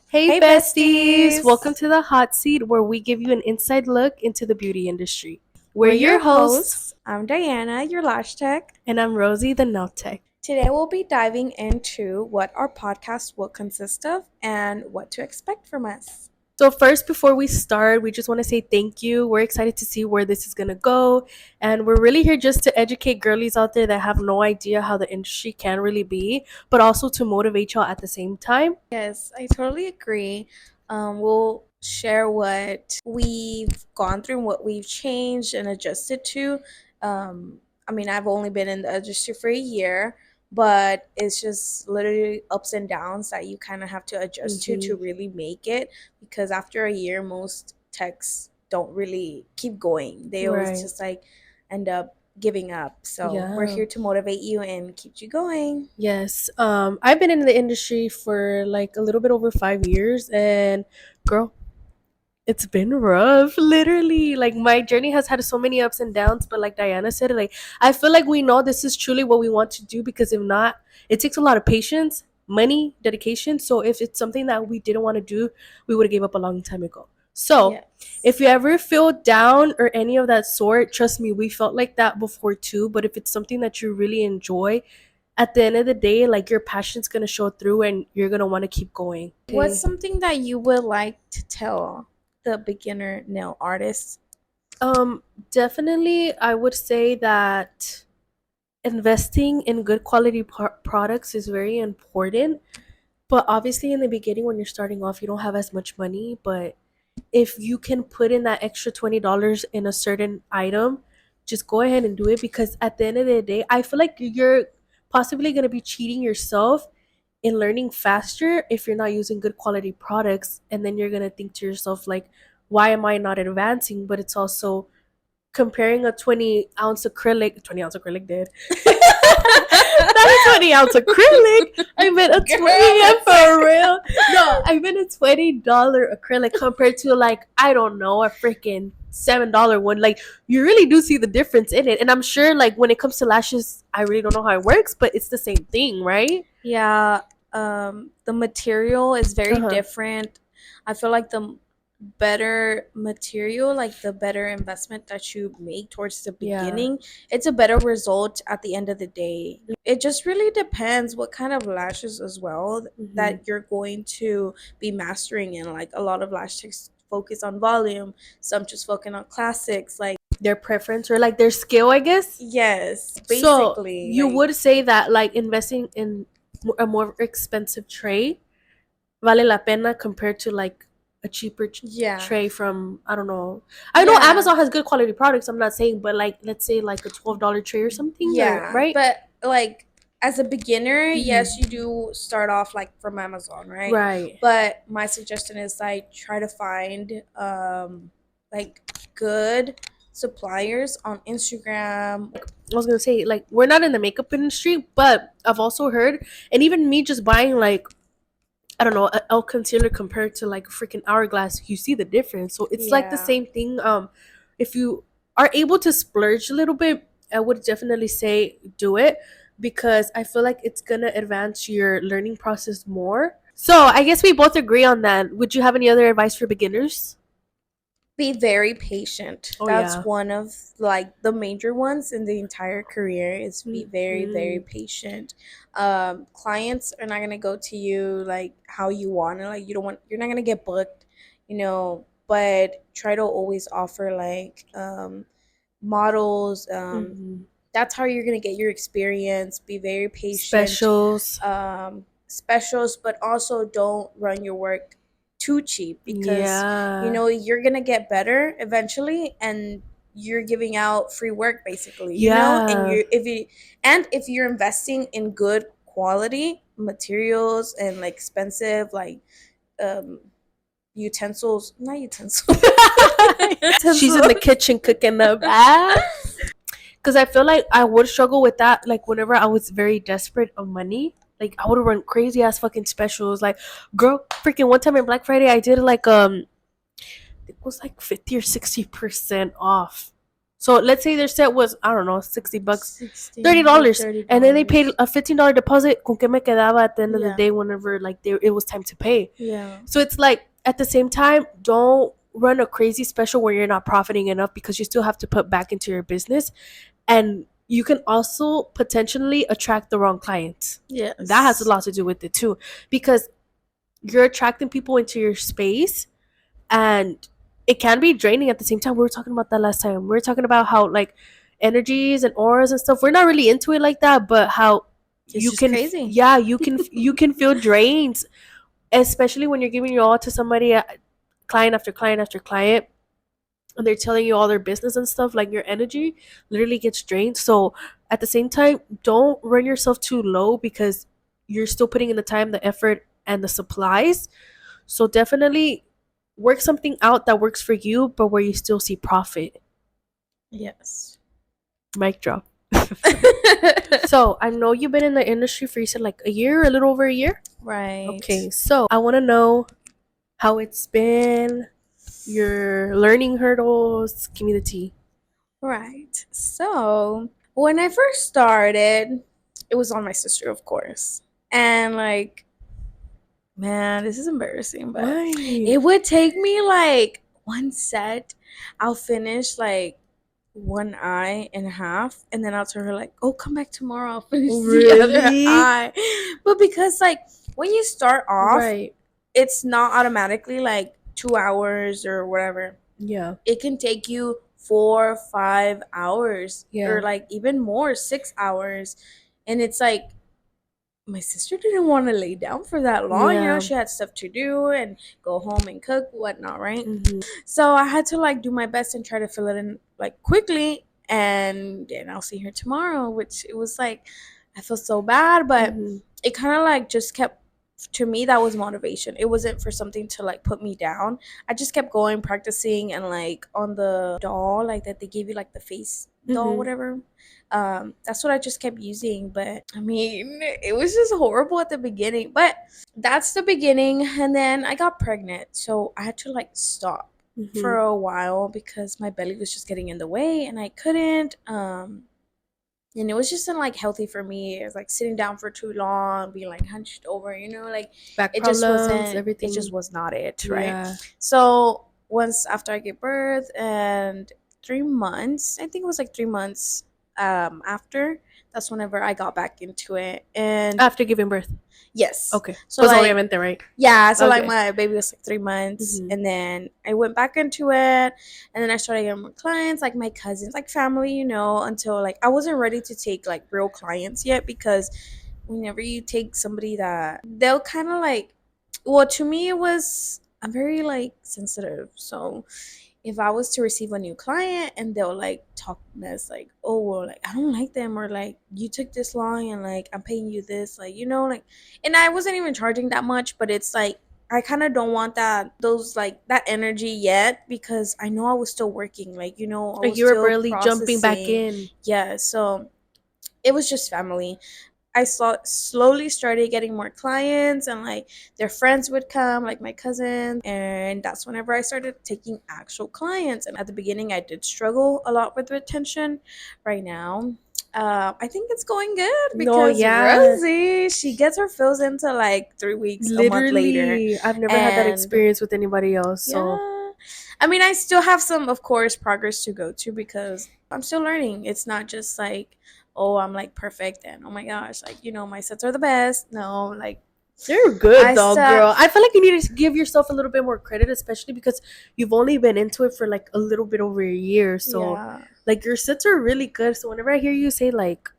Hey Hey, besties! Welcome besties! to the hot seat where we give you an inside look into the beauty industry. We're We're your your hosts, hosts. I'm Diana, your Lash Tech. and I'm Rosie, the nail tech. Today, we'll be diving into what our podcast will consist of and what to expect from us. So, first, before we start, we just want to say thank you. We're excited to see where this is going to go, and we're really here just to educate girlies out there that have no idea how the industry can really be, but also to motivate y'all at the same time. Yes, I totally agree. We'll share what we've gone through and what we've changed and adjusted to. I've only been in the industry for a year, but it's just literally ups and downs that you kind of have to adjust to Hmm. really make it. Because after a year, most techs don't really keep going. They always Right. just like end up giving up. So we're Yeah. here to motivate you and keep you going. Yes. I've been in the industry for like a little bit over 5 years, and girl, it's been rough. Literally, like my journey has had so many ups and downs. But like Diana said, like I feel like we know this is truly what we want to do because if not, it takes a lot of patience, money, dedication. So if it's something that we didn't want to do, we would have gave up a long time ago. So if Yes. you ever feel down or any of that sort, trust me, we felt like that before too. But if it's something that you really enjoy, at the end of the day, like your passion's gonna show through and you're gonna want to keep going. What's Okay. something that you would like to tell the beginner nail artist? Um, Definitely, I would say that investing in good quality products is very important. But obviously, in the beginning, when you're starting off, you don't have as much money. But if you can put in that extra $20 in a certain item, just go ahead and do it because at the end of the day, I feel like you're possibly going to be cheating yourself in learning faster if you're not using good quality products. And then you're going to think to yourself, like, why am I not advancing? But it's also comparing a 20 ounce acrylic did. Not a 20 ounce acrylic. I meant a Girl, 20, yeah, it's for like real. No, I meant a $20 acrylic compared to like, I don't know, a freaking $7 one. Like you really do see the difference in it. And I'm sure like when it comes to lashes, I really don't know how it works, but it's the same thing, right? yeah, the material is very Uh-huh. different. I feel like the better material, like the better investment that you make towards the Yeah. beginning, it's a better result at the end of the day. It just really depends what kind of lashes as well Hmm. that you're going to be mastering in. Like a lot of lash techs focus on volume, some just focus on classics. Like Their preference or like their skill, I guess. yes, So basically, you like would say that like investing in a more expensive tray vale la pena compared to like a cheaper yeah, tray from, I don't know. I know yeah. Amazon has good quality products. I'm not saying, but like let's say like a $12 tray or something, or Yeah, right. but like as a beginner, yes, Hmm. you do start off like from Amazon, right? Right. But my suggestion is like try to find like good suppliers on Instagram. I was gonna say like we're not in the makeup industry, but I've also heard, and even me just buying like, I don't know, a L concealer compared to like a freaking hourglass, you see the difference. So it's like the Yeah. same thing. If you are able to splurge a little bit, I would definitely say do it because I feel like it's gonna advance your learning process more. So I guess we both agree on that. Would you have any other advice for beginners? Be very patient. Oh That's yeah. one of like the major ones in the entire career is be very, very Mhm. patient. Clients are not gonna go to you like how you want to. Like you don't want you're not gonna get booked, but try to always offer like models. Mhm. That's how you're gonna get your experience. Be very patient. Specials. Specials, but also don't run your work too cheap because Yeah. you're gonna get better eventually, and you're giving out free work basically. And Yeah. if you're investing in good quality materials and like expensive like um utensils, not utensils, She's in the utensils. kitchen cooking up. Because I feel like I would struggle with that. Like whenever I was very desperate of money, like I would run crazy ass fucking specials. Like, girl, freaking one time in Black Friday, I did like it was like 50 or 60% off. So let's say their set was, I don't know, $60, 60 or $30, and then they paid $30. a $15 deposit. Con que me quedaba at the end of the Yeah. day whenever like it was time to pay. Yeah. So it's like at the same time, don't run a crazy special where you're not profiting enough because you still have to put back into your business, and you can also potentially attract the wrong clients. Yes. That has a lot to do with it too, because you're attracting people into your space, and it can be draining at the same time. We were talking about that last time. We were talking about how like energies and auras and stuff, we're not really into it like that, but how It's you just can crazy. yeah, you can feel drains, especially when you're giving your all to somebody, client after client after client, and they're telling you all their business and stuff. Like your energy literally gets drained. So at the same time, don't run yourself too low because you're still putting in the time, the effort, and the supplies. So definitely work something out that works for you, but where you still see profit. Yes. Mic drop. So I know you've been in the industry for, you said, like a year, a little over a year. Right. Okay, so I want to know how it's been, your learning hurdles. Give me the tea. Right. So when I first started, it was on my sister, of course. And like, man, this is embarrassing, but Why? it would take me like one set. I'll finish like one eye and a half, and then I'll tell her like, "Oh, come back tomorrow. I'll finish the other Really? eye." But because like when you start off, Right. it's not automatically like 2 hours or whatever. Yeah. It can take you 4 or 5 hours, Yeah. or like even more, 6 hours, and it's like my sister didn't want to lay down for that long. You know, Yeah. she had stuff to do and go home and cook, whatnot, right? Mhm. So I had to like do my best and try to fill it in like quickly, and then I'll see her tomorrow. Which it was like I feel so bad, but Mhm. it kind of like just kept, to me that was motivation. It wasn't for something to like put me down. I just kept going, practicing, and like on the doll like that they gave you, like the face doll, Mhm. whatever. That's what I just kept using. But I mean, it was just horrible at the beginning, but that's the beginning. And then I got pregnant, so I had to like stop for Mhm. a while because my belly was just getting in the way and I couldn't. And it was just not like healthy for me. It was like sitting down for too long, being like hunched over, like Back it just problems, wasn't, it everything. just was not it, right? Yeah. So once after I gave birth, and 3 months, I think it was like 3 months after, that's whenever I got back into it. And After giving birth. yes. Okay. So Pues like, obviamente, right? yeah, so like Okay. my baby was like 3 months, Mhm. and then I went back into it, and then I started getting more clients, like my cousins, like family, until like I wasn't ready to take like real clients yet, because whenever you take somebody that they'll kind of like, well, to me it was, I'm very like sensitive, so if I was to receive a new client and they'll like talk mess, like, oh, well, like I don't like them, or like you took this long and like I'm paying you this, like, like, and I wasn't even charging that much, but it's like I kind of don't want that energy yet, because I know I was still working, like, I Like was you were still barely jumping back processing. in. Yeah, so it was just family. I slowly started getting more clients, and like their friends would come, like my cousins, and that's whenever I started taking actual clients. And at the beginning, I did struggle a lot with retention. Right now, I think it's going good, No, because yeah. Rosie, she gets her fills into like 3 weeks, a month later. Literally, I've never had that And experience with anybody else. So yeah, I mean, I still have some, of course, progress to go to, because I'm still learning. It's not just like, oh, I'm like perfect and oh my gosh, like, my sets are the best. No, like, you're good I though, still, girl. I feel like you need to give yourself a little bit more credit, especially because you've only been into it for like a little bit over a year. So yeah. like your sets are really good. So whenever I hear you say like,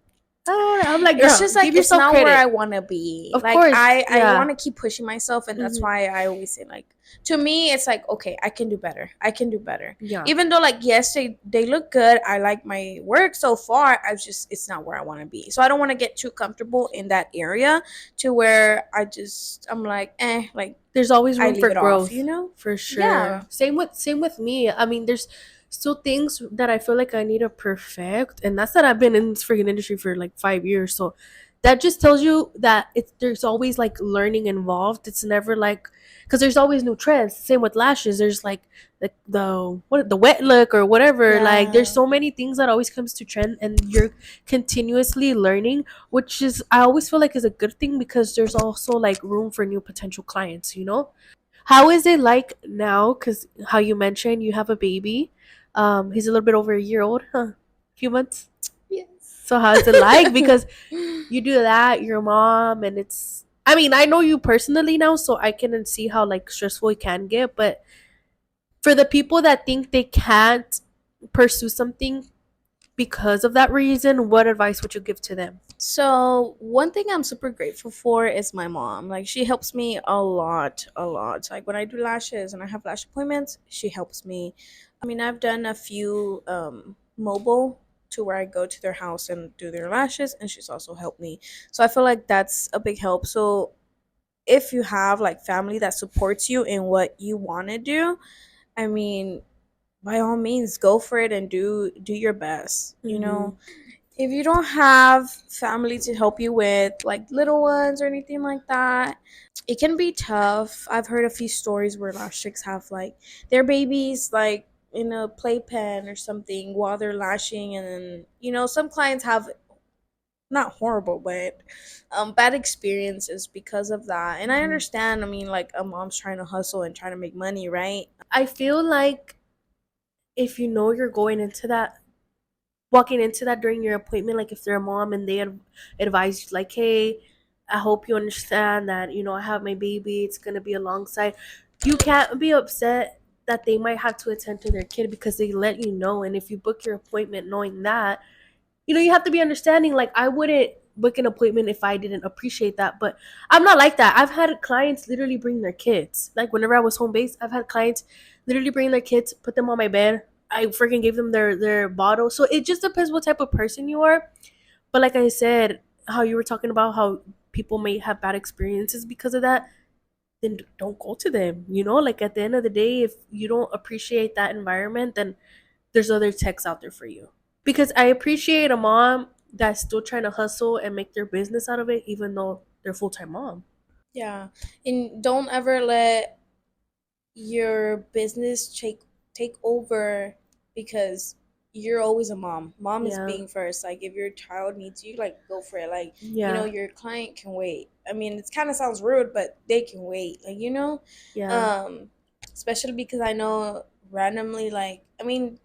oh, I'm like, It's girl, just like give it's yourself not where I credit. want to be. Of Like course, I yeah. want to keep pushing myself, and that's Mhm. why I always say, like, to me it's like, okay, I can do better. I can do better. Yeah. Even though like, yes, they look good. I like my work so far. It's not where I want to be. So I don't want to get too comfortable in that area to where I'm like, like There's always I room leave for it growth, off. for sure. Yeah. Same with me. I mean, there's still things that I feel like I need to perfect, and that's that I've been in this freaking industry for like 5 years. So that just tells you that there's always like learning involved. It's never like, because there's always new trends. Same with lashes. There's like the wet look or whatever. Like there's Yeah. so many things that always comes to trend, and you're continuously learning, which is, I always feel like, is a good thing, because there's also like room for new potential clients. How is it like now? Because how you mentioned you have a baby. He's a little bit over a year old, huh? A few months. Yes. So how is it like? Because you do that, your mom, and it's, I mean, I know you personally now, so I can see how like stressful it can get. But for the people that think they can't pursue something because of that reason, what advice would you give to them? So one thing I'm super grateful for is my mom. Like she helps me a lot, a lot. Like when I do lashes and I have lash appointments, she helps me. I mean, I've done a few mobile to where I go to their house and do their lashes, and she's also helped me. So I feel like that's a big help. So if you have like family that supports you in what you want to do, I mean, by all means, go for it and do your best. Mm-hmm. If you don't have family to help you with like little ones or anything like that, it can be tough. I've heard a few stories where lash chicks have like their babies like in a playpen or something while they're lashing, and then some clients have not horrible but bad experiences because of that. And I Mm-hmm. understand. I mean, like a mom's trying to hustle and trying to make money, right? I feel like if you know you're going into that, walking into that during your appointment, like if they're a mom and they advise you, like, hey, I hope you understand that, I have my baby, it's going to be alongside. You can't be upset that they might have to attend to their kid because they let you know. And if you book your appointment knowing that, you have to be understanding. Like, I wouldn't book an appointment if I didn't appreciate that. But I'm not like that. I've had clients literally bring their kids. Like, whenever I was home based, I've had clients literally bring their kids, put them on my bed. I freaking gave them their bottle. So it just depends what type of person you are. But like I said, how you were talking about how people may have bad experiences because of that, then don't go to them. Like at the end of the day, if you don't appreciate that environment, then there's other techs out there for you. Because I appreciate a mom that's still trying to hustle and make their business out of it, even though they're full time mom. Yeah. And don't ever let your business take over because you're always a mom. Mom is Yeah, being first. Like if your child needs you, like go for it. Like, yeah, your client can wait. I mean, it kind of sounds rude, but they can wait. Like, yeah, um especially because I know randomly, like, I mean,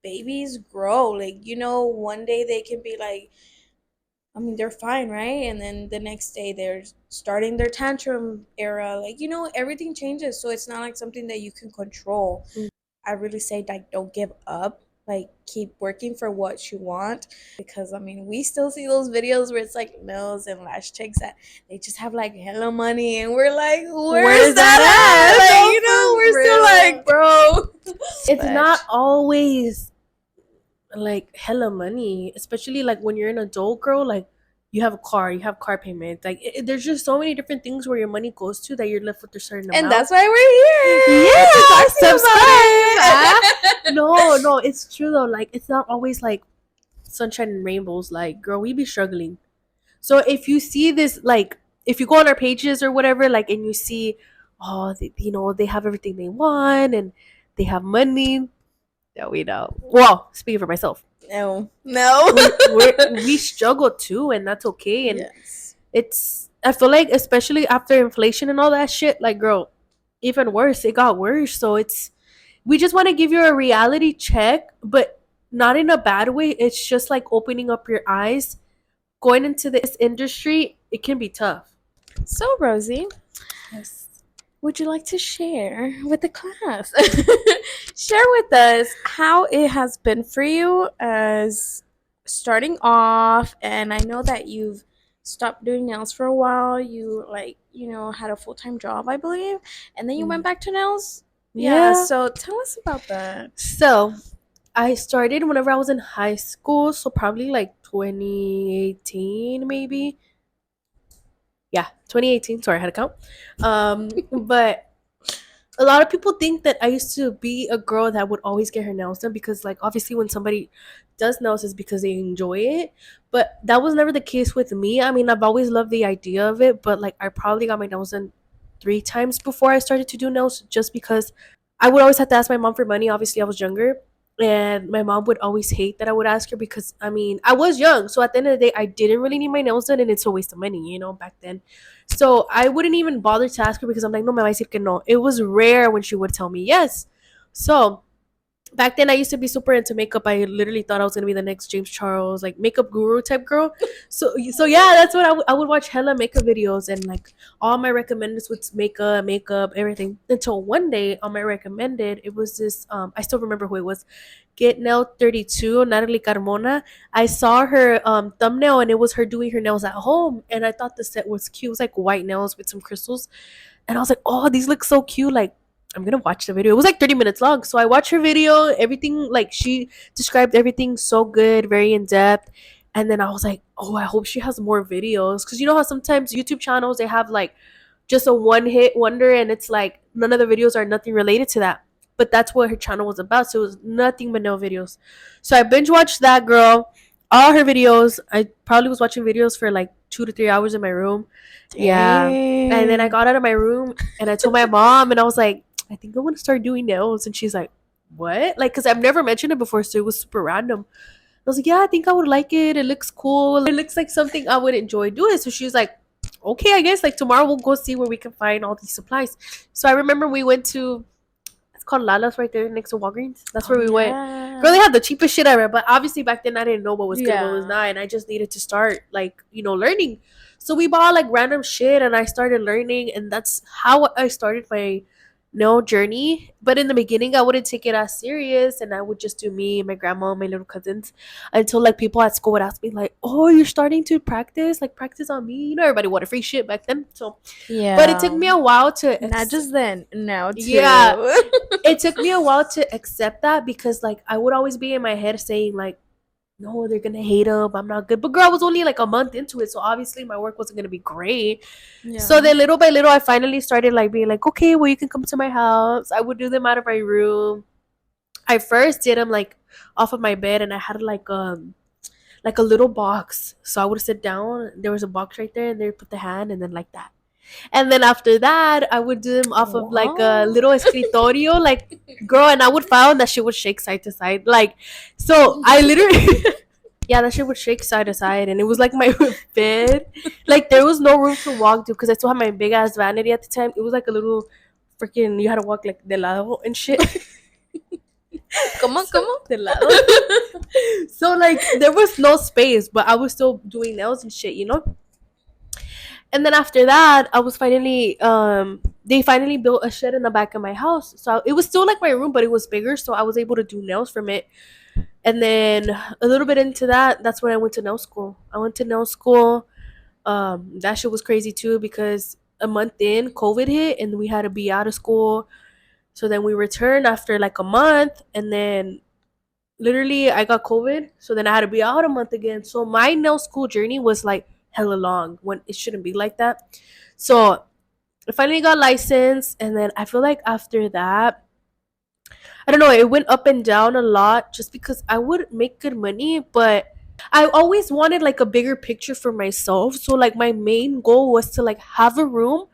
babies grow. Like, one day they can be like, I mean, they're fine, right? And then the next day they're starting their tantrum era. Like, everything changes. So it's not like something that you can control. mm, I really say, like, don't give up. Like, keep working for what you want. Because, I mean, we still see those videos where it's like nails and lash chicks that they just have like hella money. And we're like, where's where's that that at? at? Like, No, for we're still real. like, bro. It's not But always like hella money, especially like when you're an adult girl. Like, you have a car, you have car payments. Like, there's just so many different things where your money goes to that you're left with a certain and amount. that's why we're here to Yeah, talk to you subscribe. Ah. about it. No, no, it's true though. Like, it's not always like sunshine and rainbows. Like, girl, we be struggling. So if you see this, like, if you go on our pages or whatever, like, and you see, oh, they have everything they want and they have money. Yeah, we know. Well, speaking for myself, No, no. we struggle too, and that's okay. And Yes. I feel like, especially after inflation and all that shit, like, girl, even worse. It got worse. So we just want to give you a reality check, but not in a bad way. It's just like opening up your eyes. Going into this industry, it can be tough. So, Rosie, Yes. would you like to share with the class? Share with us how it has been for you as starting off. And I know that you've stopped doing nails for a while. You, like, had a full time job, I believe. And then you went Mm. back to nails. Yeah. Yeah. So, tell us about that. So I started whenever I was in high school, so probably like 2018, maybe. Yeah, 2018. Sorry, I had to count. But a lot of people think that I used to be a girl that would always get her nails done because, like, obviously, when somebody does nails, is because they enjoy it. But that was never the case with me. I mean, I've always loved the idea of it, but like, I probably got my nails done 3 times before I started to do nails, just because I would always have to ask my mom for money. Obviously, I was younger, and my mom would always hate that I would ask her because, I mean, I was young. So at the end of the day, I didn't really need my nails done, and it's a waste of money, back then. So I wouldn't even bother to ask her because I'm like, no, me va a decir que no. It was rare when she would tell me yes. So back then I used to be super into makeup. I literally thought I was gonna be the next James Charles, like, makeup guru type girl. So yeah, that's what I would watch hella makeup videos, and like all my recommendeds was makeup, everything. Until one day on my recommended, it was this. I still remember who it was. Get Nail 32, Natalie Carmona. I saw her thumbnail, and it was her doing her nails at home, and I thought the set was cute. It was like white nails with some crystals, and I was like, oh, these look so cute. Like, I'm gonna watch the video. It was like 30 minutes long. So I watched her video, everything, like, she described everything so good, very in depth. And then I was like, oh, I hope she has more videos. Cause you know how sometimes YouTube channels, they have like just a one hit wonder, and it's like none of the videos are nothing related to that. But that's what her channel was about. So it was nothing but no videos. So I binge watched that girl, all her videos. I probably was watching videos for like 2 to 3 hours in my room. Yeah. And then I Dang. got out of my room and I told my mom, and I was like, I think I want to start doing nails. And she's like, what? Like, because I've never mentioned it before, so it was super random. I was like, yeah, I think I would like it. It looks cool. It looks like something I would enjoy doing. So she's like, okay, I guess, like, tomorrow we'll go see where we can find all these supplies. So I remember we went to, it's called Lala's right there next to Walgreens. That's where we went. Girl, they had the cheapest shit ever. But obviously back then I didn't know what was good, what was Yeah. not. And I just needed to start, like, learning. So we bought like random shit and I started learning. And that's how I started my nail journey. But in the beginning, I wouldn't take it as serious. And I would just do me, my grandma, my little cousins, until like people at school would ask me, like, oh, you're starting to practice? Like, practice on me. Everybody wanted free shit back then. So, but it took Yeah. me a while to Not just then, now too. yeah, it took me a while to accept that, because like I would always be in my head saying like, no, they're gonna hate up, I'm not good. But girl, I was only like a month into it, so obviously my work wasn't gonna be great. So Yeah. then little by little I finally started like being like, okay, well, you can come to my house. I would do them out of my room. I first did them like off of my bed, and I had like a little box, so I would sit down, there was a box right there, and they put the hand, and then like that. And then after that, I would do them off of like a Wow. little escritorio, like, girl, and I would find that shit would shake side to side. Like, so I literally, yeah, that shit would shake side to side, and it was like my bed. Like, there was no room to walk to because I still had my big ass vanity at the time. It was like a little freaking, you had to walk like de lado and shit. Come on, come on. De lado. So, like, there was no space, but I was still doing nails and shit. And then after that, I was finally they finally built a shed in the back of my house. So it was still like my room, but it was bigger, so I was able to do nails from it. And then a little bit into that, that's when I went to nail school. I went to nail school. That shit was crazy too, because a month in, COVID hit and we had to be out of school. So then we returned after like a month, and then literally I got COVID, so then I had to be out a month again. So my nail school journey was like hella long when it shouldn't be like that. So I finally got licensed, and then I feel like after that, I don't know, it went up and down a lot just because I would make good money, but I always wanted like a bigger picture for myself. So like my main goal was to like have a room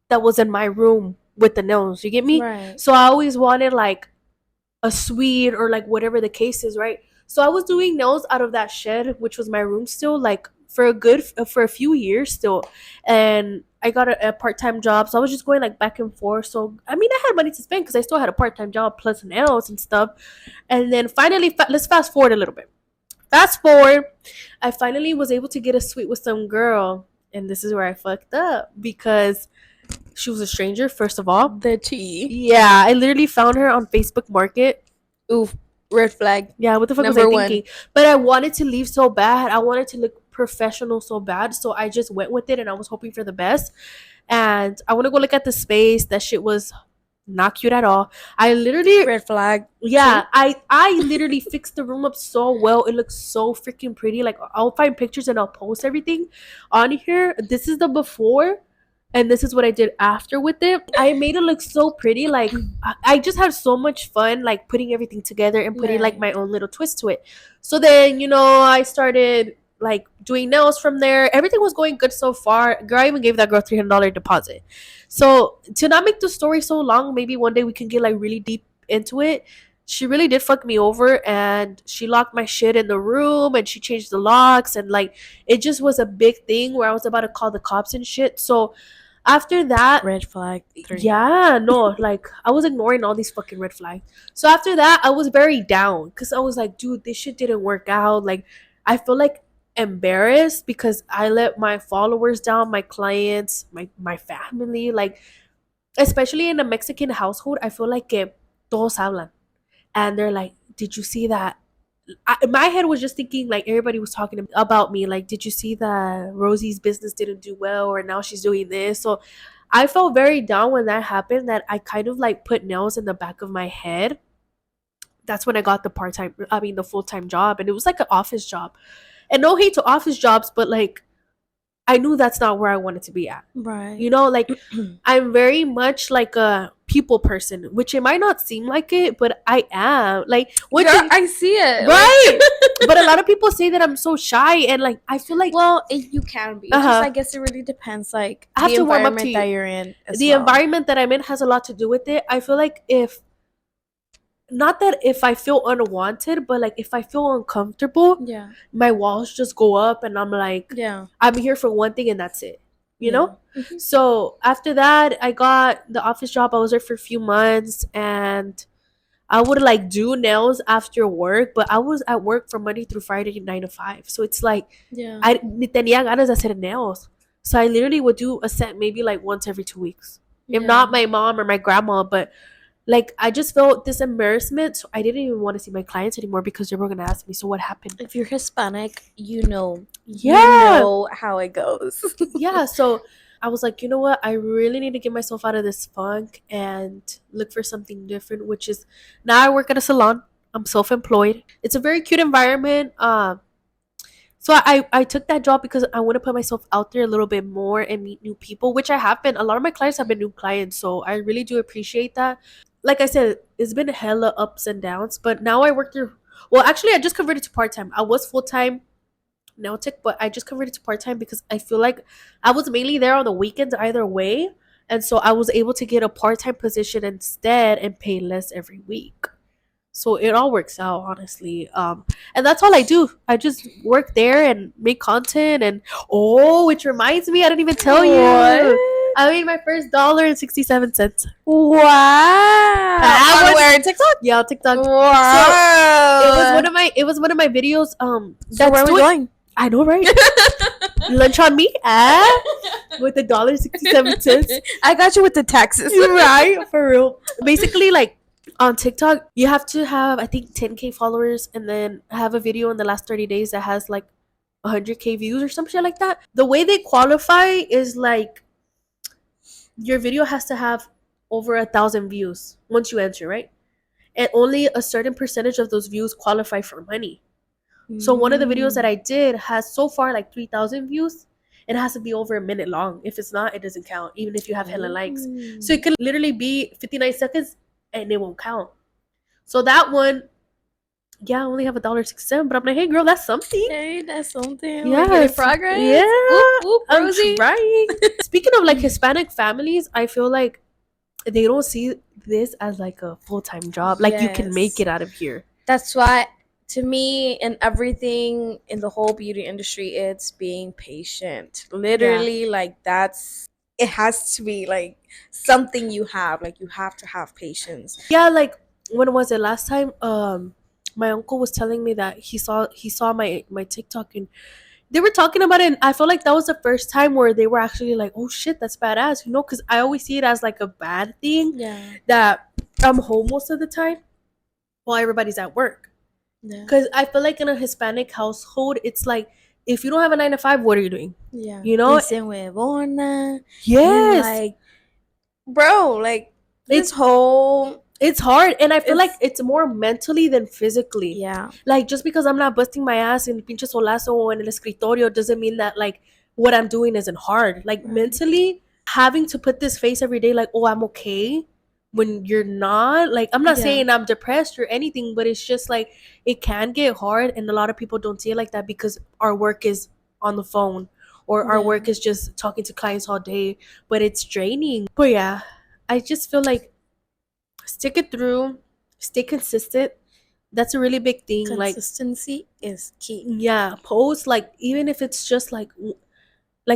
that was in my room with the nails. You get me? Right. So I always wanted like a suite or like whatever the case is, right? So I was doing nails out of that shed, which was my room still, like for a few years still, and I got a part-time job, so I was just going like back and forth. So I mean, I had money to spend because I still had a part-time job plus nails and stuff. And then finally, let's fast forward a little bit. Fast forward, I finally was able to get a suite with some girl, and this is where I fucked up because she was a stranger, first of all. The tea. Yeah, I literally found her on Facebook Market. Oof. Red flag. Yeah, what the fuck was Number I one. thinking? But I wanted to leave so bad. I wanted to look professional so bad. So I just went with it, and I was hoping for the best. And I want to go look at the space. That shit was not cute at all. I literally, Red flag. yeah, I literally fixed the room up so well. It looks so freaking pretty. Like, I'll find pictures and I'll post everything on here. This is the before. and this is what I did after with it. I made it look so pretty. Like I just had so much fun, like putting everything together and putting like my Right. own little twist to it. So then, I started like doing nails from there. Everything was going good so far. Girl, I even gave that girl $300 deposit. So to not make the story so long, maybe one day we can get like really deep into it. She really did fuck me over, and she locked my shit in the room, and she changed the locks, and like it just was a big thing where I was about to call the cops and shit. So after that, Red flag 3. yeah, no, like I was ignoring all these fucking red flags. So after that, I was very down because I was like, dude, this shit didn't work out. Like, I feel like embarrassed because I let my followers down, my clients, my family. Like, especially in a Mexican household, I feel like que todos hablan, and they're like, did you see that? My head was just thinking like everybody was talking about me, like, did you see that Rosie's business didn't do well, or now she's doing this? So I felt very down when that happened, that I kind of like put nails in the back of my head. That's when I got the full-time job, and it was like an office job. And no hate to office jobs, but like I knew that's not where I wanted to be at. Right. Like I'm very much like a people person, which it might not seem like it, but I am. Like, Girl, I see it. right? But a lot of people say that I'm so shy, and like I feel like Well, you can be. It's just, I guess it really depends, like I have the to warm up to environment you. that you're in. The environment that I'm in has a lot to do with it. I feel like not that if I feel unwanted, but like if I feel uncomfortable, Yeah. my walls just go up, and I'm like, Yeah. I'm here for one thing, and that's it. You know? Mhm. So after that, I got the office job. I was there for a few months, and I would like do nails after work, but I was at work from Monday through Friday, 9 to 5. So it's like Yeah. I ni tenía ganas de hacer nails. So I literally would do a set maybe like once every 2 weeks. If not my mom or my grandma, but like I just felt this embarrassment. So I didn't even want to see my clients anymore because they were gonna ask me, so what happened? If you're Hispanic, you know how it goes. Yeah, so I was like, you know what? I really need to get myself out of this funk and look for something different, which is now I work at a salon. I'm self-employed. It's a very cute environment. So I took that job because I want to put myself out there a little bit more and meet new people, which I have been. A lot of my clients have been new clients, so I really do appreciate that. Like I said, it's been hella ups and downs, but now I work through. Well, actually, I just converted to part time. I was full time nail tech, but I just converted to part time because I feel like I was mainly there on the weekends either way, and so I was able to get a part time position instead and pay less every week. So it all works out, honestly. And that's all I do. I just work there and make content. And which reminds me, I didn't even tell you. I made my first $1.67. Wow. On where? TikTok? Yeah, TikTok. Wow. So it was one of my videos. So where are we going? I know, right? Lunch on me, with $1.67. I got you with the taxes. Right, for real. Basically, like on TikTok, you have to have I think 10K followers, and then have a video in the last 30 days that has like 100K views or some shit like that. The way they qualify is like your video has to have over 1,000 views once you enter, right? And only a certain percentage of those views qualify for money. So one of the videos that I did has so far like 3,000 views. It has to be over a minute long. If it's not, it doesn't count, even if you have hella likes. So it could literally be 59 seconds and it won't count. So that one, yeah, I only have $1.67, but I'm like, hey girl, that's something. Hey, that's something. Yeah, We're getting progress. Yeah, I'm Rosie. trying. Speaking of like Hispanic families, I feel like they don't see this as like a full-time job. Like you can make it out of here. That's why, to me, in everything in the whole beauty industry, it's being patient. Literally, like it has to be like something you have. Like you have to have patience. Yeah, like when was it last time? My uncle was telling me that he saw my TikTok, and they were talking about it, and I felt like that was the first time where they were actually like, oh shit, that's badass, because I always see it as like a bad thing. Yeah. That I'm home most of the time while everybody's at work. Because I feel like in a Hispanic household, it's like, if you don't have a 9 to 5, what are you doing? Yeah. Yes. Like, bro, like this whole. It's hard, and I feel like it's more mentally than physically. Yeah. Like, just because I'm not busting my ass in pinche solazo o en el escritorio doesn't mean that like what I'm doing isn't hard. Like mentally, having to put this face every day like, oh, I'm okay, when you're not. Like, I'm not Yeah. saying I'm depressed or anything, but it's just like it can get hard, and a lot of people don't see it like that because our work is on the phone, or our Yeah. work is just talking to clients all day, but it's draining. But yeah, I just feel like stick it through, stay consistent. That's a really big thing. Like, Consistency is key. yeah, post, like, even if it's just like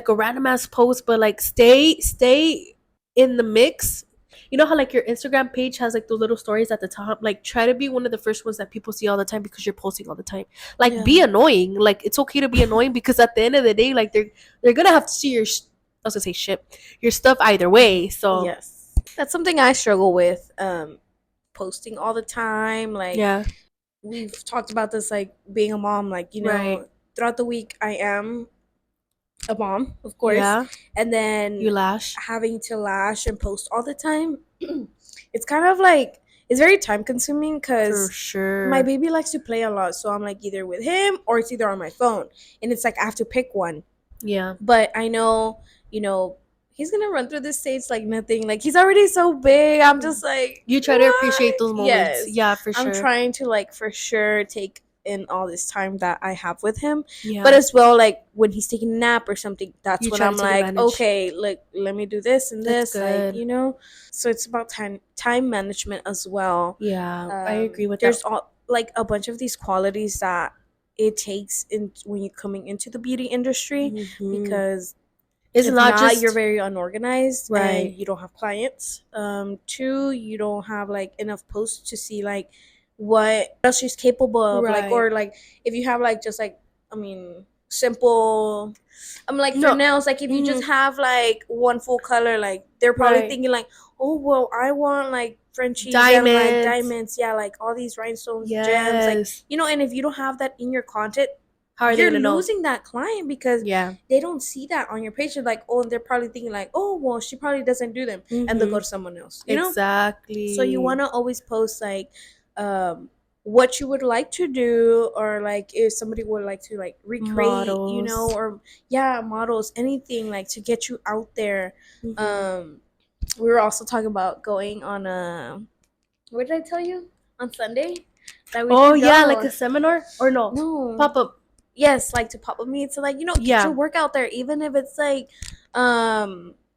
a random ass post, but like stay in the mix. You know how like your Instagram page has like the little stories at the top? Like, try to be one of the first ones that people see all the time because you're posting all the time. Like, be Yeah. annoying. Like, it's okay to be annoying because at the end of the day, like, they're gonna have to see your I was gonna say shit, your stuff either way. So Yes. That's something I struggle with. Posting all the time. Like, yeah, we've talked about this, like being a mom, like, right, throughout the week I am a mom, of course, yeah, and you then lash having to lash and post all the time. It's kind of like, it's very time consuming for because my sure. baby likes to play a lot, so I'm like either with him or it's either on my phone, and it's like I have to pick one. Yeah, But I know, you know, he's gonna run through this stage like nothing. Like, he's already so big. I'm just like, you try to appreciate what? those moments. Yes. Yeah, for I'm sure. trying to, like, for sure take in all this time that I have with him. But Yeah, as well, like when he's taking a nap or something, that's you when try to I'm take like, advantage. okay, like, let me do this and That's this, like, good. So it's about time management as well. Yeah, I agree with that. There's all like a bunch of these qualities that it takes in when you're coming into the beauty industry, Hmm. because It's if not not, you're just very unorganized and right. you don't have clients. Two, you don't have like enough posts to see like what else she's capable of, like, Right. or like if you have like just like, I mean, simple. I'm like for No. nails, like if you Hmm. just have like one full color, like they're probably Right. thinking like, oh well, I want like Frenchies and like Diamonds. diamonds, yeah, like all these rhinestones, gems, like, Yes. and if you don't have that in your content, How are they you're gonna know? losing that client because Yeah. they don't see that on your page. They're like, oh, and they're probably thinking like, oh, well, she probably doesn't do them, and they'll Hmm. go to someone else. So you Exactly. want to always post like, um, what you would like to do, or like if somebody would like to like recreate, Models. or yeah, models, anything like to get you out there. Hmm. Um, we were also talking about going on a, what did I tell you, on Sunday that we Oh should yeah, like go? a seminar or no? No. Pop up. Yes, like to pop up meet to like, get your Yeah. work out there, even if it's like,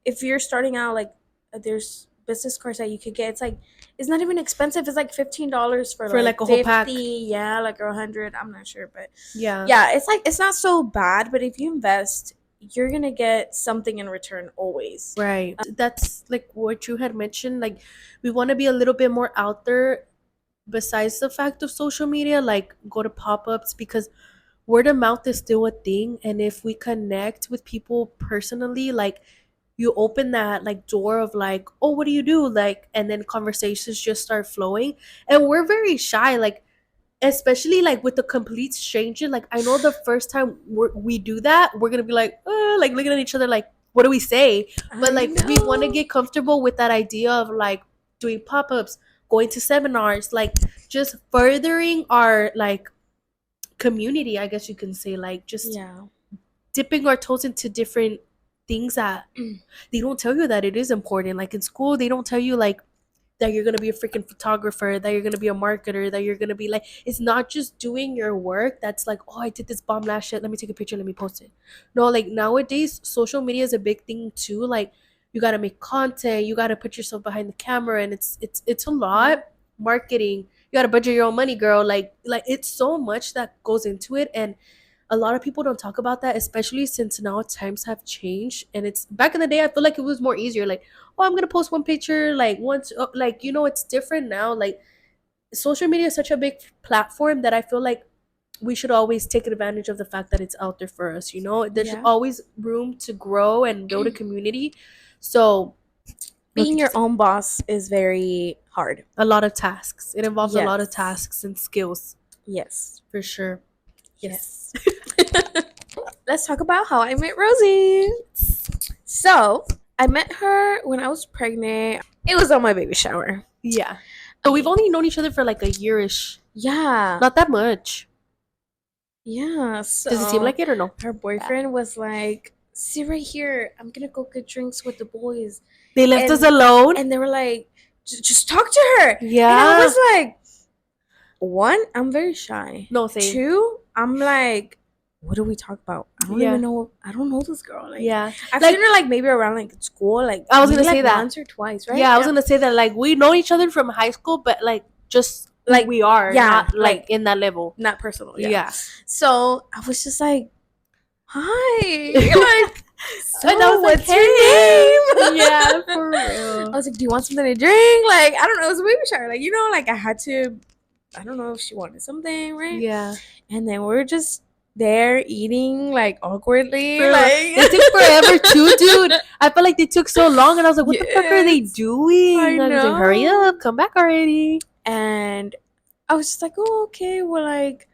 if you're starting out, like, there's business cards that you could get. It's like, it's not even expensive. It's like $15 for For like like a whole pack. 50, yeah, like, or 100. I'm not sure, but Yeah. yeah, it's like, it's not so bad. But if you invest, you're gonna get something in return always. Right. That's like what you had mentioned. Like, we want to be a little bit more out there besides the fact of social media, like go to pop-ups, because word of mouth is still a thing. And if we connect with people personally, like, you open that like door of like, oh, what do you do, like, and then conversations just start flowing. And we're very shy, like, especially like with a complete stranger. Like, I know the first time we do that, we're gonna be like looking at each other like, what do we say? But I like, we want to know. get comfortable with that idea of like doing pop-ups, going to seminars, like just furthering our like community, I guess you can say, like just Yeah. dipping our toes into different things that they don't tell you that it is important. Like in school, they don't tell you like that you're gonna be a freaking photographer, that you're gonna be a marketer, that you're gonna be like, it's not just doing your work that's like, oh, I did this bomb last shit, let me take a picture, let me post it. No, like nowadays social media is a big thing too. Like, you gotta make content, you gotta put yourself behind the camera, and it's a lot. Marketing, you gotta budget your own money, girl. Like it's so much that goes into it. And a lot of people don't talk about that, especially since now times have changed. And it's back in the day, I feel like it was more easier. Like, oh, I'm gonna post one picture, like once, like, it's different now. Like, social media is such a big platform that I feel like we should always take advantage of the fact that it's out there for us. There's Yeah. always room to grow and build a community. So look, Being your just own boss is very hard. a lot of tasks. It involves a lot of Yes. tasks and skills, Yes. for sure. Yes. Yes. Let's talk about how I met Rosie. So, I met her when I was pregnant. It was on my baby shower. Yeah. So we've only known each other for like a yearish. Yeah. Not that much. Yeah. Does it seem So, like it or no? her boyfriend was like, sit right here. I'm gonna go get drinks with the boys. They left us And- alone. And they were like, just talk to her. Yeah. And I was like, one, I'm very shy. No, same. Two, I'm like, what do we talk about? I don't Yeah. even know. I don't know this girl. Like, Yeah. I've Like- seen her like maybe around like at school. Like I was maybe, gonna say like, that. once or twice, right? Yeah, I was gonna say that. Like, we know each other from high school, but like just who Like, we are, yeah, not like like- in that level. Not personal. Yeah. So I was just like, hi. Like, so And I was like, what's your name? Yeah, for real. I was like, do you want something to drink? Like, I don't know. It was a baby shower. Like, like I had to, I don't know if she wanted something, right? Yeah. And then we're just there eating like awkwardly. For real. Like, It took forever too, dude. I felt like they took so long, and I was like, what the fuck are they Yes. doing? I And I was like, know. hurry up, come back already. And I was just like, oh, okay. Well, like,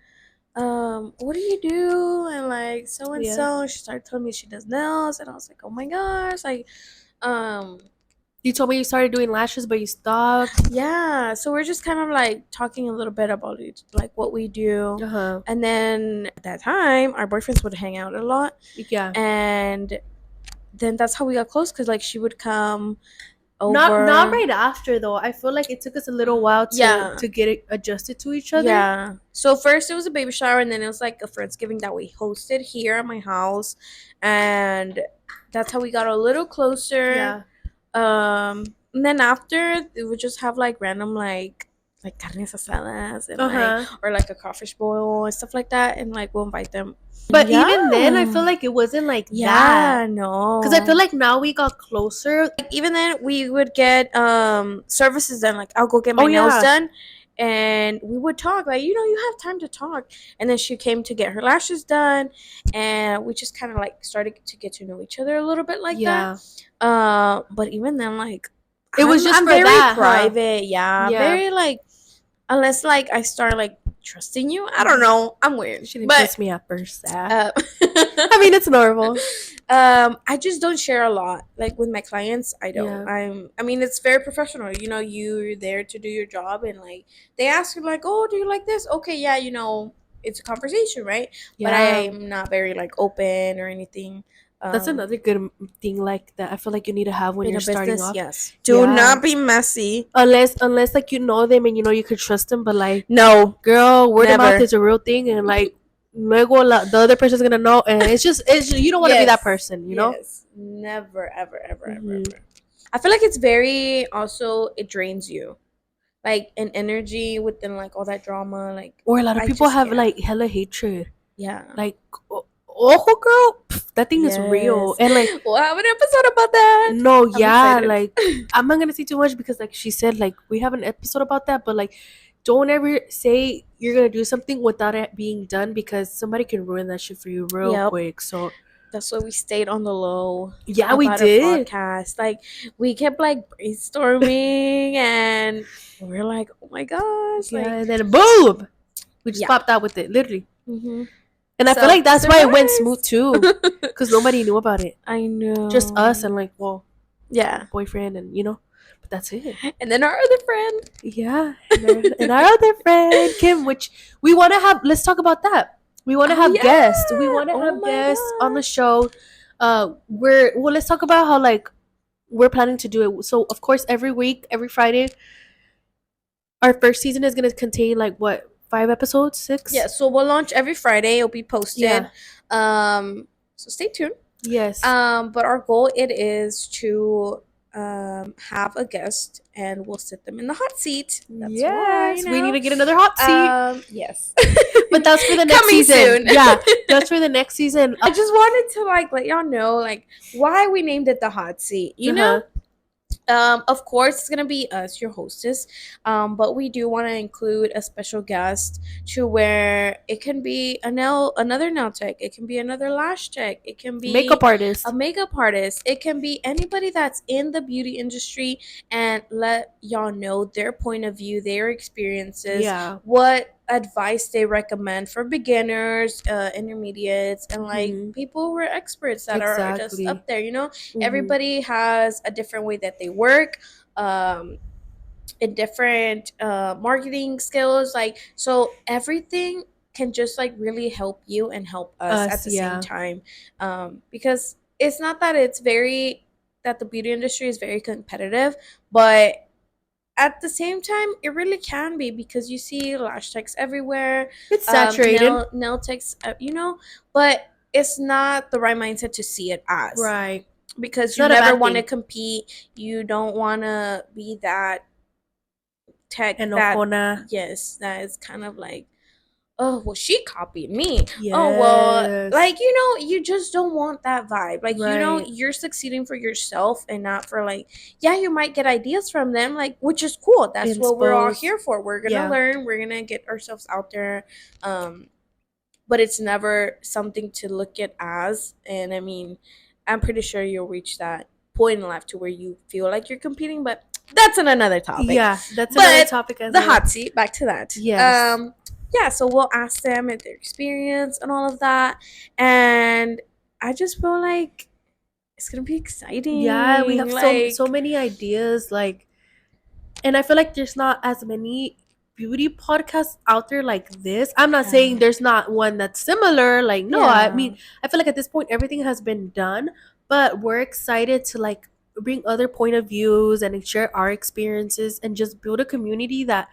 what do you do? And like, so and so. And she started telling me she does nails, and I was like, oh my gosh, like, You told me you started doing lashes, but you stopped. yeah. So we're just kind of like talking a little bit about it, like what we do. Uh-huh. And then at that time, our boyfriends would hang out a lot, Yeah. and then that's how we got close, because like she would come over. Not right after though. I feel like it took us a little while to get it adjusted to each other. Yeah. So first it was a baby shower, and then it was like a Friendsgiving that we hosted here at my house, and that's how we got a little closer. Yeah. And then after we would just have like random like carnes asadas and like, or like a crawfish boil and stuff like that, and like we'll invite them. But even then, I feel like it wasn't like that. Yeah, no. Because I feel like now we got closer. Like, even then we would get services done. Like I'll go get my Oh, nails yeah. done, and we would talk. Like, you have time to talk. And then she came to get her lashes done, and we just kind of like started to get to know each other a little bit like Yeah. that. But even then, like, It was just I'm for very that, huh? private. Yeah, Yeah. very like, unless like I start like trusting you. I don't know. I'm weird. She didn't But kiss me at first. uh, I mean, it's normal. I just don't share a lot. Like with my clients, I don't. Yeah. I mean, it's very professional. You're there to do your job, and like they ask you like, "Oh, do you like this?" Okay, yeah, it's a conversation, right? Yeah. But I'm not very like open or anything. That's another good thing like that I feel like you need to have when in you're a starting business. off. Yes. Do Yeah. not be messy. Unless like you know them and you know you could trust them, but like, No. girl, word of mouth Never. is a real thing, and like luego the other person's gonna know, and it's you don't want to be that Yes. person, you know? Yes. Never, ever, ever, ever, Mhm. ever. I feel like it's very also it drains you, like an energy within like all that drama, like Or a lot of I people just have can't. like hella hatred. yeah. Like, oh girl, pff, that thing is real, Yes. and like. We'll have an episode about that. No, yeah, excited. like I'm not gonna say too much because like she said, like we have an episode about that, but like don't ever say you're gonna do something without it being done because somebody can ruin that shit for you real Yep. quick. So That's why we stayed on the low. yeah, we about our did. podcast. Like we kept like brainstorming, and we're like, oh my gosh, Yeah, like and then boom, we just Yeah. popped out with it, literally. mhm. And I So, feel like that's why it went surprise. smooth too, because nobody knew about it, I know. just us and like yeah. boyfriend and but that's it. And then our other friend. Yeah, and our other friend Kim, which we want to have. Let's talk about that. We want to Oh, have yeah. guests. We want to Oh have my guests on the gosh. show. Let's talk about how like we're planning to do it. So of course, every week, every Friday, our first season is gonna contain like what 5 episodes, 6? Yeah, so we'll launch every Friday. It'll be posted. Yeah. So stay tuned. Yes. But our goal it is to have a guest, and we'll sit them in the hot seat. That's yes. why, We need to get another hot seat. Yes. But that's for the next Coming season. soon. Yeah, that's for the next season. I just wanted to like let y'all know like why we named it the hot seat. You know, of course it's gonna be us, your hostess. But we do want to include a special guest to where it can be another nail tech, it can be another lash tech, it can be Makeup artist. a makeup artist, it can be anybody that's in the beauty industry, and let y'all know their point of view, their experiences, Yeah. what advice they recommend for beginners, intermediates, and like Mhm. people who are experts that are just Exactly. up there. Mhm. Everybody has a different way that they work, in different marketing skills, like so everything can just like really help you and help us Us, at the yeah. same time, because it's not that that the beauty industry is very competitive, but at the same time, it really can be because you see lash techs everywhere, It's saturated. nail techs, but it's not the right mindset to see it as, Right. because It's you not a never bad want to thing. compete. You don't want to be that tech that, Enojona. yes, that is kind of like, oh, well, she copied me. Oh, well, Yes. like, you just don't want that vibe. Like, Right. you're succeeding for yourself and not for, like, yeah, you might get ideas from them, like, which is cool. That's what we're all Inspos. here for. We're gonna Yeah. learn, we're gonna get ourselves out there. But it's never something to look at as. And I mean, I'm pretty sure you'll reach that point in life to where you feel like you're competing, but that's on another topic. Yeah, that's another But topic as the well. hot seat, back to that. Yes. Yeah, so we'll ask them if their experience and all of that. And I just feel like it's gonna be exciting. Yeah, we have so Like, many ideas, like, and I feel like there's not as many beauty podcasts out there like this. I'm not saying yeah. there's not one that's similar. Like, no, I Yeah. mean, I feel like at this point everything has been done, but we're excited to like bring other point of views and share our experiences and just build a community that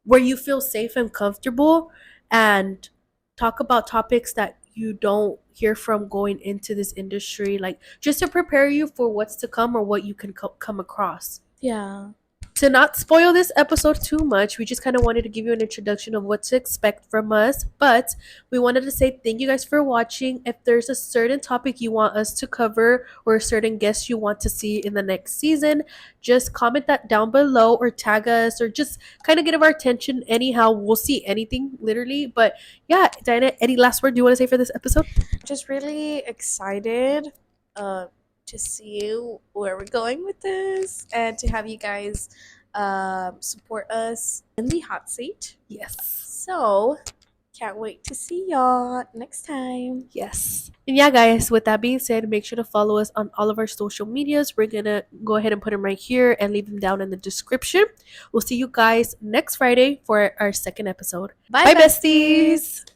where you feel safe and comfortable and talk about topics that you don't hear from going into this industry, like just to prepare you for what's to come or what you can come across. Yeah. To not spoil this episode too much, we just kind of wanted to give you an introduction of what to expect from us. But we wanted to say thank you guys for watching. If there's a certain topic you want us to cover or a certain guest you want to see in the next season, just comment that down below or tag us or just kind of get our attention. Anyhow, we'll see anything literally. But yeah, Diana, any last word do you want to say for this episode? Just really excited to see where we're going with this and to have you guys support us in the hot seat. Yes. So, can't wait to see y'all next time. Yes. And yeah, guys, with that being said, make sure to follow us on all of our social medias. We're going to go ahead and put them right here and leave them down in the description. We'll see you guys next Friday for our second episode. Bye, Bye, besties. besties.